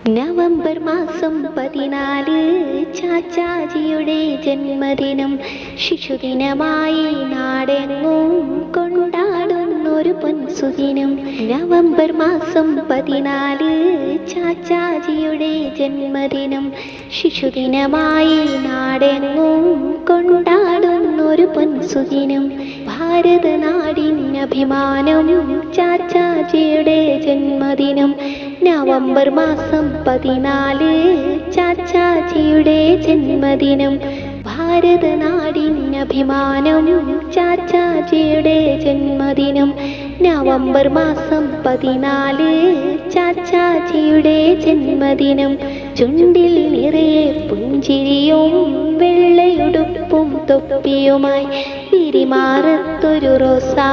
November മാസം 14 ചാച്ചാജിയുടെ ജന്മദിനം. ശിശുദിനമായി നാടെങ്ങും കൊണ്ടാടുന്നൊരു പൊൻസുദിനം. നവംബർ മാസം 14 ചാച്ചാജിയുടെ ജന്മദിനം. ശിശുദിനമായി നാടെങ്ങും കൊണ്ടാടുന്നൊരു പൊൻസുദിനം. ഭാരതനാടിനഭിമാനം ചാച്ചാജിയുടെ ജന്മദിനം. നവംബർ മാസം 14 ചാച്ചാജിയുടെ ജന്മദിനം. ഭാരതനാടിനഭിമാനം ചാച്ചാജിയുടെ ജന്മദിനം. നവംബർ മാസം 14 ചാച്ചാജിയുടെ ജന്മദിനം. ചുണ്ടിൽ നിറയെ പുഞ്ചിരിയും വെള്ളയുടുപ്പും തൊപ്പിയുമായി തിരിമാറത്തൊരു റോസാ